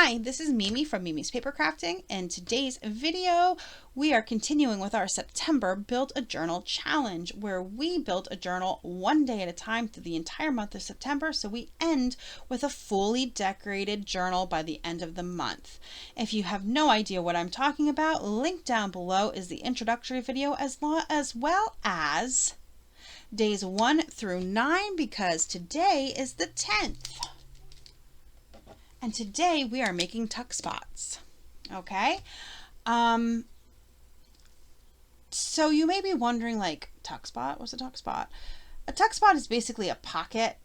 Hi, this is Mimi from Mimi's Paper Crafting, and today's video we are continuing with our September Build a Journal Challenge, where we build a journal one day at a time through the entire month of September, so we end with a fully decorated journal by the end of the month. If you have no idea what I'm talking about, link down below is the introductory video as well as days 1 through 9, because today is the 10th. And today we are making tuck spots. Okay. So you may be wondering, like, tuck spot? What's a tuck spot? A tuck spot is basically a pocket,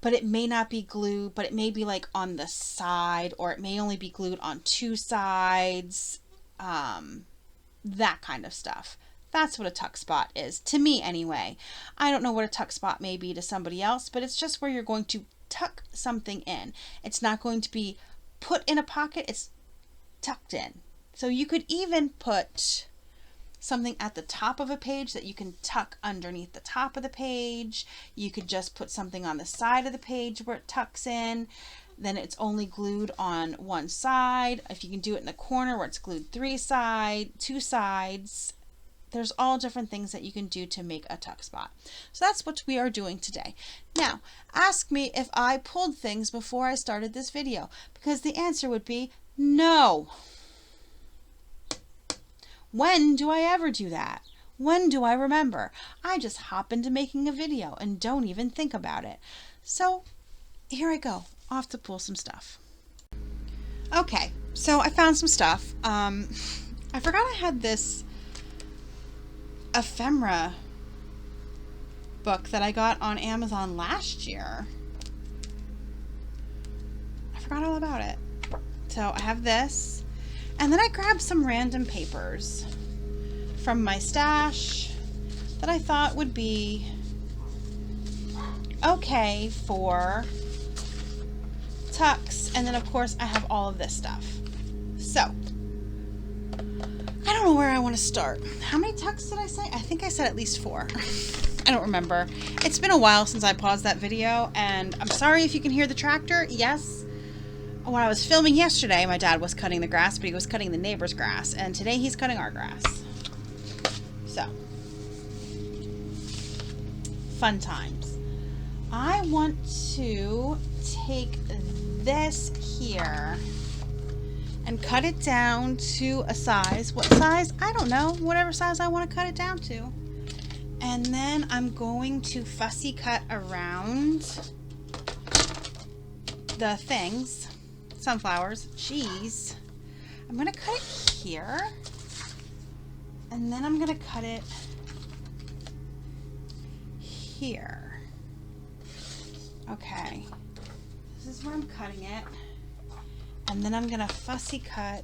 but it may not be glued, but it may be like on the side, or it may only be glued on two sides. That kind of stuff. That's what a tuck spot is, to me anyway. I don't know what a tuck spot may be to somebody else, but it's just where you're going to tuck something in. It's not going to be put in a pocket, it's tucked in. So you could even put something at the top of a page that you can tuck underneath the top of the page. You could just put something on the side of the page where it tucks in. Then it's only glued on one side. If you can do it in the corner where it's glued two sides. There's all different things that you can do to make a tuck spot. So that's what we are doing today. Now, ask me if I pulled things before I started this video, because the answer would be no. When do I ever do that? When do I remember? I just hop into making a video and don't even think about it. So here I go, off to pull some stuff. Okay, so I found some stuff. I forgot I had this ephemera book that I got on Amazon last year. I forgot all about it. So I have this, and then I grabbed some random papers from my stash that I thought would be okay for tucks, and then of course I have all of this stuff. So I don't know where I want to start. How many tucks did I say? I think I said at least 4. I don't remember. It's been a while since I paused that video, and I'm sorry if you can hear the tractor. Yes, when I was filming yesterday, my dad was cutting the grass, but he was cutting the neighbor's grass, and today he's cutting our grass. So, fun times. I want to take this here and cut it down to a size. What size? I don't know. Whatever size I want to cut it down to. And then I'm going to fussy cut around the things. Sunflowers, cheese. I'm going to cut it here. And then I'm going to cut it here. Okay. This is where I'm cutting it. And then I'm going to fussy cut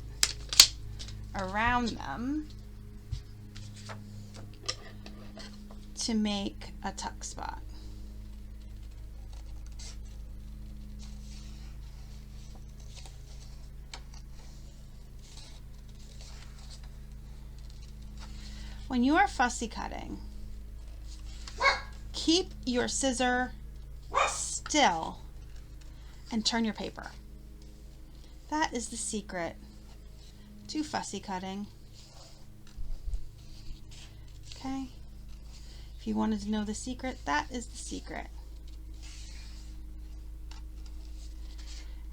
around them to make a tuck spot. When you are fussy cutting, keep your scissor still and turn your paper. That is the secret to fussy cutting. Okay? If you wanted to know the secret, that is the secret.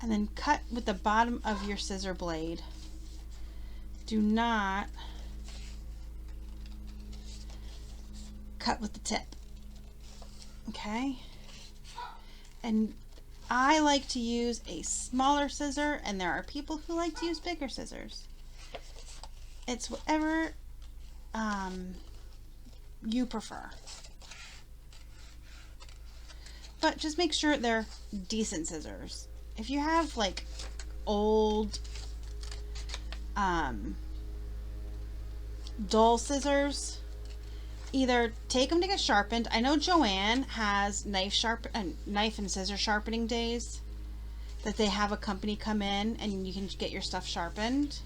And then cut with the bottom of your scissor blade. Do not cut with the tip. Okay? And I like to use a smaller scissor, and there are people who like to use bigger scissors. It's whatever you prefer. But just make sure they're decent scissors. If you have like old dull scissors, either take them to get sharpened. I know Joann has knife and scissor sharpening days that they have a company come in and you can get your stuff sharpened,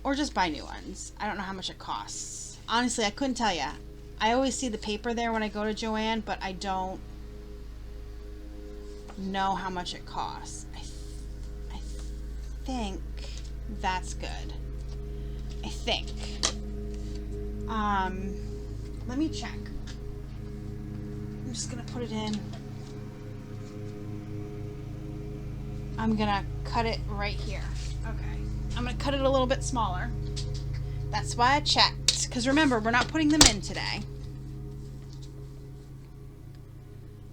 or just buy new ones. I don't know how much it costs. Honestly, I couldn't tell you. I always see the paper there when I go to Joann, but I don't know how much it costs. I think that's good. I think. Let me check. I'm just gonna put it in. I'm gonna cut it right here. Okay. I'm gonna cut it a little bit smaller. That's why I checked. Because remember, we're not putting them in today.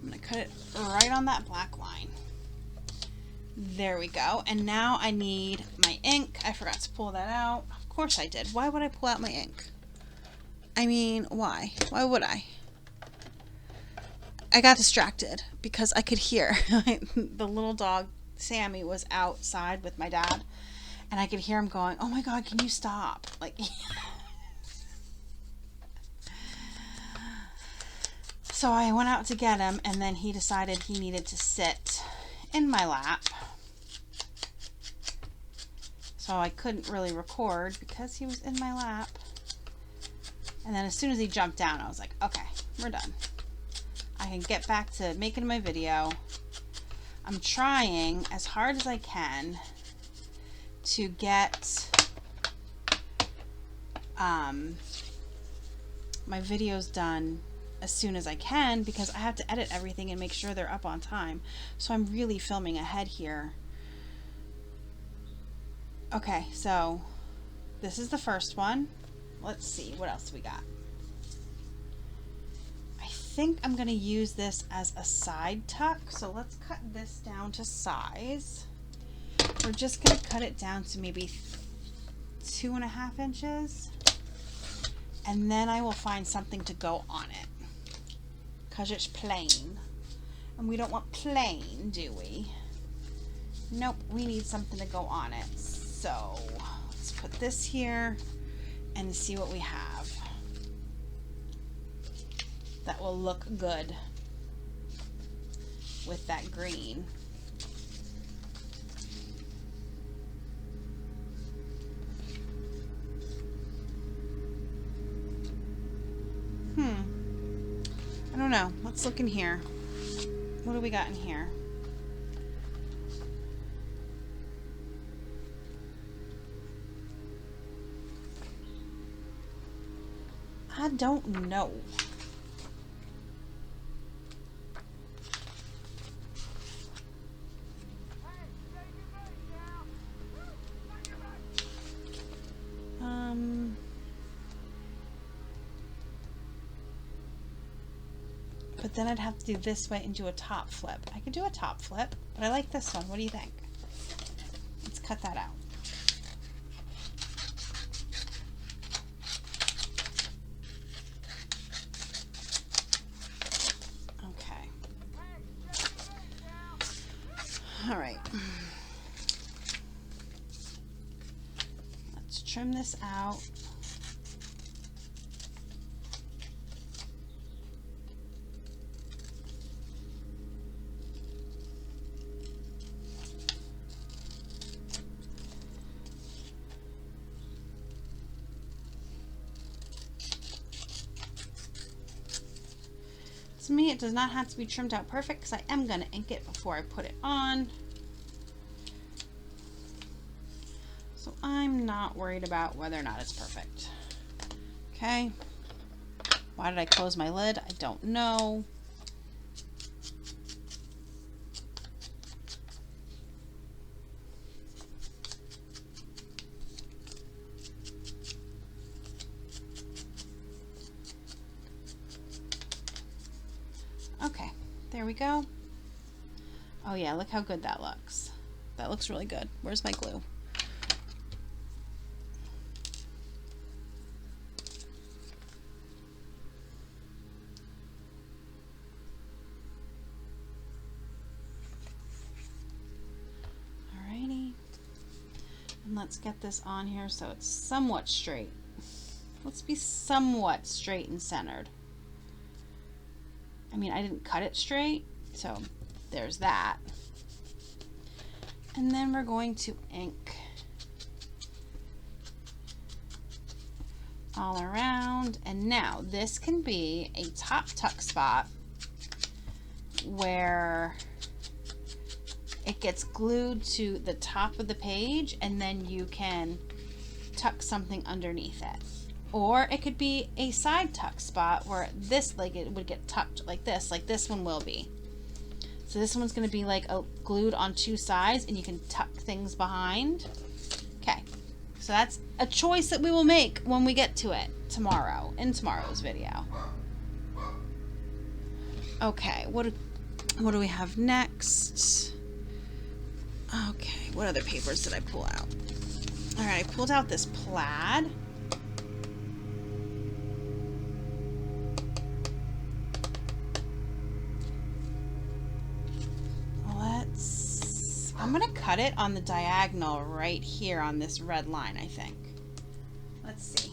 I'm gonna cut it right on that black line. There we go. And now I need my ink. I forgot to pull that out. Of course I did. Why would I pull out my ink? I mean, why? Why would I? I got distracted because I could hear the little dog, Sammy, was outside with my dad. And I could hear him going, oh my God, can you stop? Like, so I went out to get him, and then he decided he needed to sit in my lap. So I couldn't really record because he was in my lap. And then as soon as he jumped down, I was like, okay, we're done. I can get back to making my video. I'm trying as hard as I can to get my videos done as soon as I can, because I have to edit everything and make sure they're up on time. So I'm really filming ahead here. Okay, so this is the first one. Let's see, what else we got? I think I'm going to use this as a side tuck. So let's cut this down to size. We're just going to cut it down to maybe 2.5 inches. And then I will find something to go on it. Because it's plain. And we don't want plain, do we? Nope, we need something to go on it. So let's put this here and see what we have. That will look good with that green. I don't know. Let's look in here. What do we got in here? I don't know. But then I'd have to do this way and do a top flip. I could do a top flip, but I like this one. What do you think? Let's cut that out. Okay. All right. Let's trim this out. To me, it does not have to be trimmed out perfect because I am going to ink it before I put it on. So I'm not worried about whether or not it's perfect. Okay. Why did I close my lid? I don't know. Okay, there we go. Oh yeah, look how good that looks. That looks really good. Where's my glue? Alrighty. And let's get this on here so it's somewhat straight. Let's be somewhat straight and centered. I mean, I didn't cut it straight, so there's that. And then we're going to ink all around. And now this can be a top tuck spot where it gets glued to the top of the page, and then you can tuck something underneath it. Or it could be a side tuck spot where this, like, it would get tucked like this one will be. So this one's going to be like glued on two sides, and you can tuck things behind. Okay, so that's a choice that we will make when we get to it tomorrow, in tomorrow's video. Okay, what do we have next? Okay, what other papers did I pull out? All right, I pulled out this plaid. I'm gonna cut it on the diagonal right here on this red line, I think. Let's see.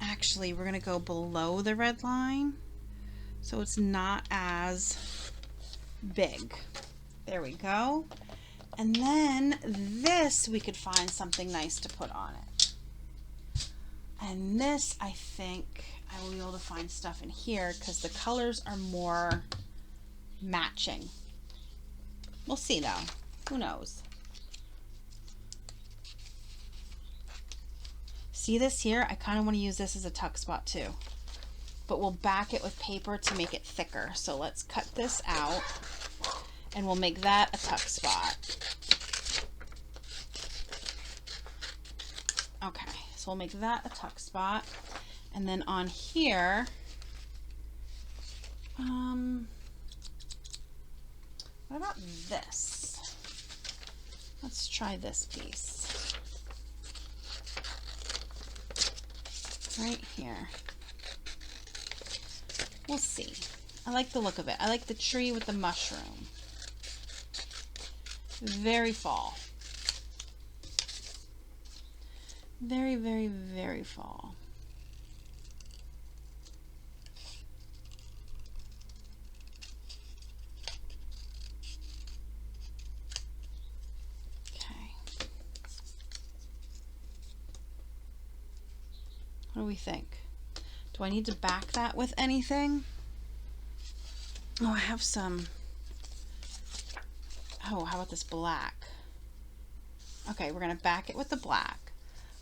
Actually, we're gonna go below the red line so it's not as big. There we go. And then this, we could find something nice to put on it. And this, I think I will be able to find stuff in here because the colors are more matching. We'll see though. Who knows? See this here? I kind of want to use this as a tuck spot too. But we'll back it with paper to make it thicker. So let's cut this out and we'll make that a tuck spot. Okay, so we'll make that a tuck spot. And then on here, what about this? Let's try this piece. Right here. We'll see. I like the look of it. I like the tree with the mushroom. Very fall. Very, very, very fall. What do we think? Do I need to back that with anything? Oh, I have some. Oh, how about this black? Okay, we're going to back it with the black.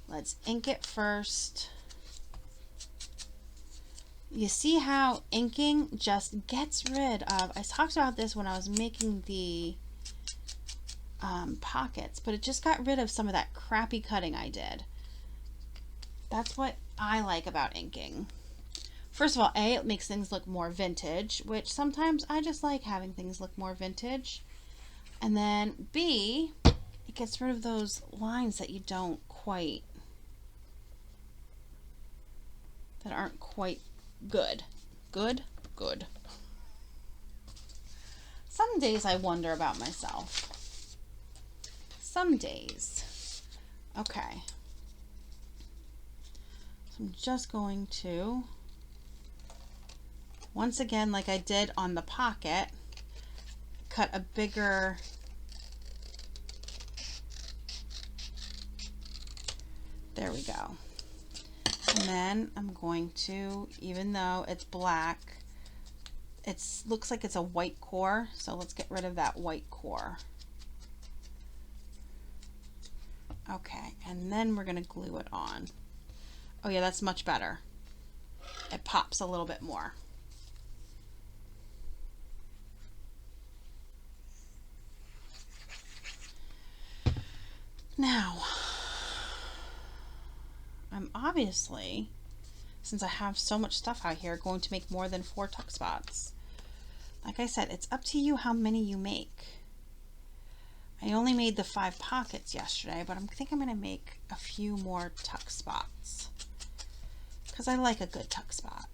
Let's ink it first. You see how inking just gets rid of, I talked about this when I was making the pockets, but it just got rid of some of that crappy cutting I did. That's what I like about inking. First of all, A, it makes things look more vintage, which sometimes I just like having things look more vintage. And then B, it gets rid of those lines that you don't quite, that aren't quite good. Good? Good. Some days I wonder about myself. Some days. Okay. So I'm just going to, once again, like I did on the pocket, cut a bigger there we go. And then I'm going to, even though it's black, it looks like it's a white core, so let's get rid of that white core. Okay, and then we're going to glue it on. Oh yeah, that's much better. It pops a little bit more. Now, I'm obviously, since I have so much stuff out here, going to make more than 4 tuck spots. Like I said, it's up to you how many you make. I only made the 5 pockets yesterday, but I think I'm going to make a few more tuck spots because I like a good tuck spot.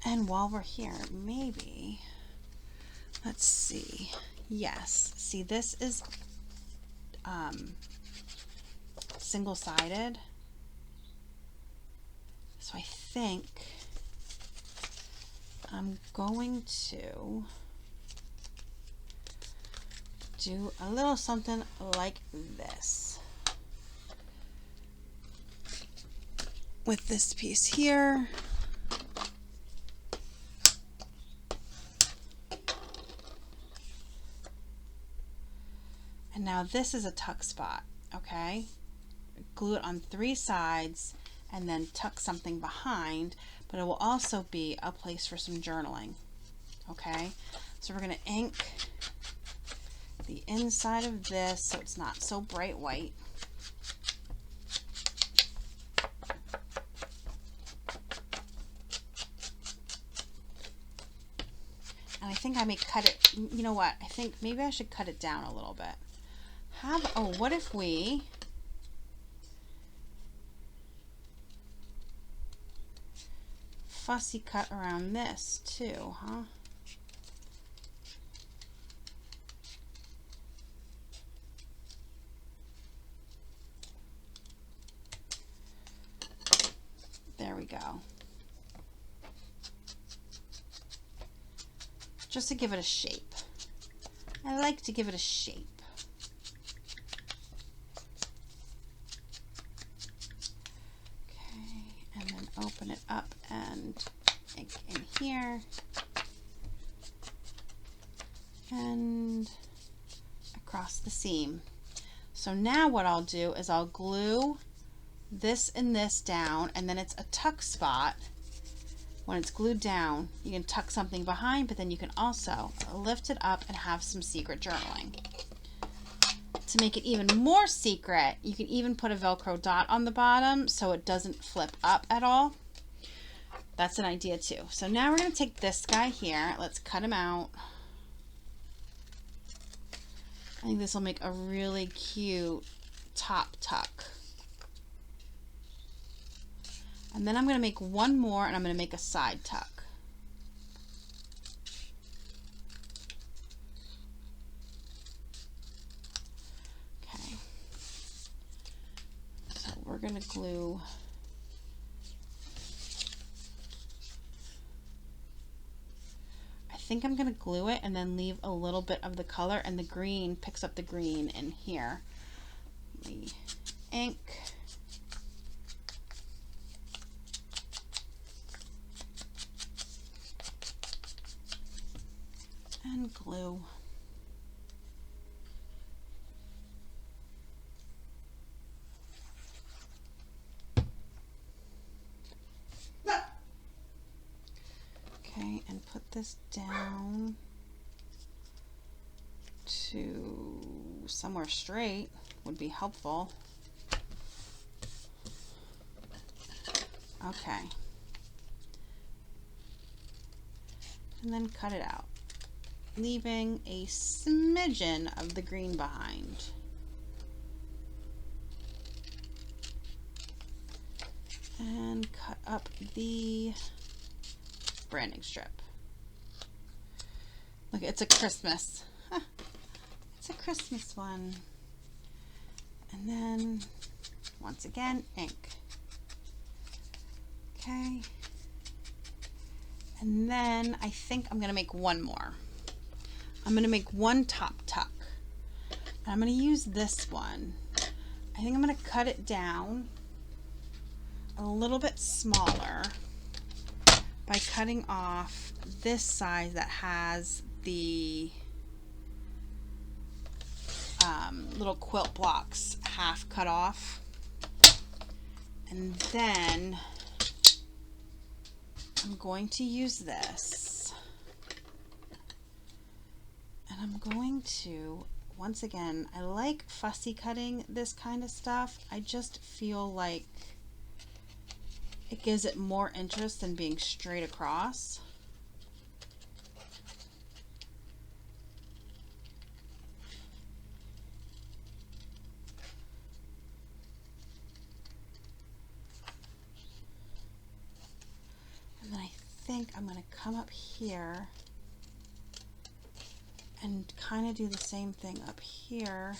And while we're here, maybe, let's see. Yes, see, this is single-sided. So I think I'm going to do a little something like this. with this piece here. And now this is a tuck spot, okay? Glue it on 3 sides and then tuck something behind, but it will also be a place for some journaling, okay? So we're gonna ink the inside of this so it's not so bright white. And I think I may cut it, you know what, I think maybe I should cut it down a little bit. What if we fussy cut around this too, huh? There we go. Just to give it a shape. I like to give it a shape. And then open it up and ink in here and across the seam. So now what I'll do is I'll glue this and this down, and then it's a tuck spot. When it's glued down, you can tuck something behind, but then you can also lift it up and have some secret journaling. To make it even more secret, you can even put a Velcro dot on the bottom so it doesn't flip up at all. That's an idea too. So now we're going to take this guy here. Let's cut him out. I think this will make a really cute top tuck. And then I'm going to make one more, and I'm going to make a side tuck. We're going to glue I think I'm going to glue it and then leave a little bit of the color, and the green picks up the green in here. The ink. And glue. Okay, and put this down to somewhere straight would be helpful. Okay. And then cut it out, leaving a smidgen of the green behind. And cut up the branding strip. Look, it's a Christmas. Huh. It's a Christmas one. And then, once again, ink. Okay. And then I think I'm going to make one more. I'm going to make one top tuck. And I'm going to use this one. I think I'm going to cut it down a little bit smaller by cutting off this side that has the little quilt blocks half cut off. And then I'm going to use this, and I'm going to, once again, I like fussy cutting this kind of stuff. I just feel like it gives it more interest than being straight across. And then I think I'm going to come up here and kind of do the same thing up here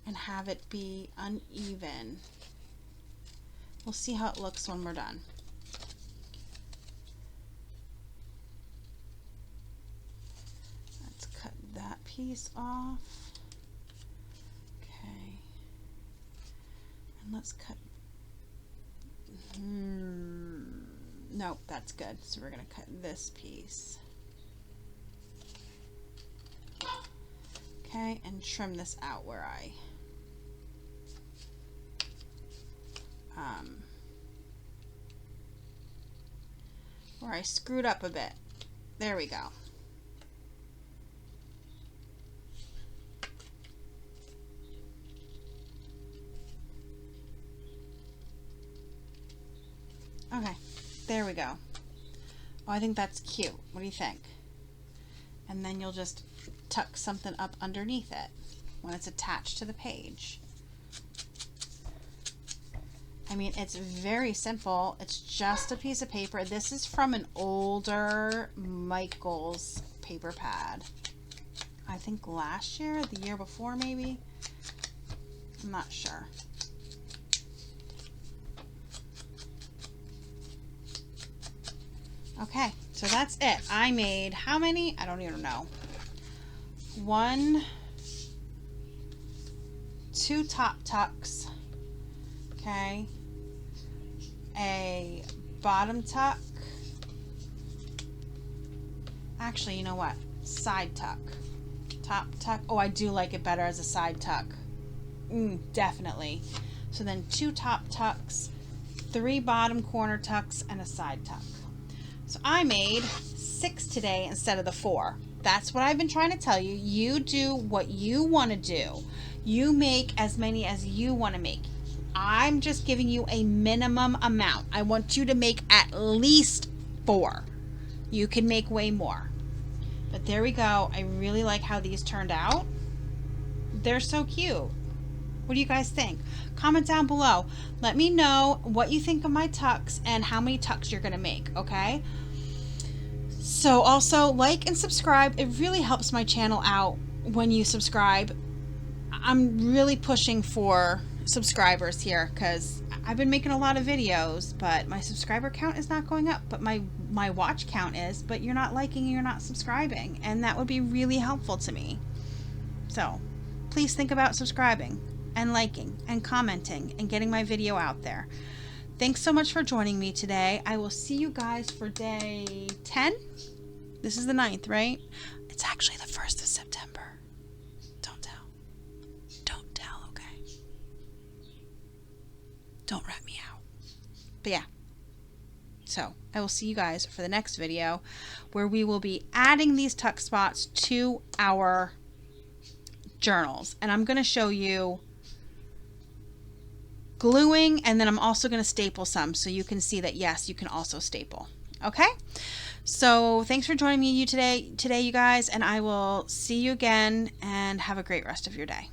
and have it be uneven. We'll see how it looks when we're done. Let's cut that piece off. Okay. And let's cut Nope, that's good. So we're going to cut this piece. Okay, and trim this out where I screwed up a bit. There we go. Okay, there we go. Oh, I think that's cute. What do you think? And then you'll just tuck something up underneath it when it's attached to the page. I mean, it's very simple. It's just a piece of paper. This is from an older Michaels paper pad. I think last year, the year before maybe. I'm not sure. Okay, so that's it. I made how many? I don't even know. 1, 2 top tucks. Okay. A bottom tuck. Actually, you know what? Side tuck. Top tuck. Oh, I do like it better as a side tuck. Definitely. So then 2 top tucks, 3 bottom corner tucks, and a side tuck. So I made 6 today instead of the 4. That's what I've been trying to tell you. You do what you want to do. You make as many as you want to make. I'm just giving you a minimum amount. I want you to make at least 4. You can make way more. But there we go. I really like how these turned out. They're so cute. What do you guys think? Comment down below. Let me know what you think of my tucks and how many tucks you're going to make, okay? So also like and subscribe. It really helps my channel out when you subscribe. I'm really pushing for subscribers here because I've been making a lot of videos, but my subscriber count is not going up, but my watch count is, but you're not liking, you're not subscribing, and that would be really helpful to me. So please think about subscribing and liking and commenting and getting my video out there. Thanks so much for joining me today. I will see you guys for day 10. This is the 9th, right? It's actually the 1st of September. Don't tell. Don't tell, okay? Don't rat me out. But yeah. So I will see you guys for the next video where we will be adding these tuck spots to our journals. And I'm going to show you gluing, and then I'm also going to staple some so you can see that yes, you can also staple. Okay? So thanks for joining me today, you guys, and I will see you again, and have a great rest of your day.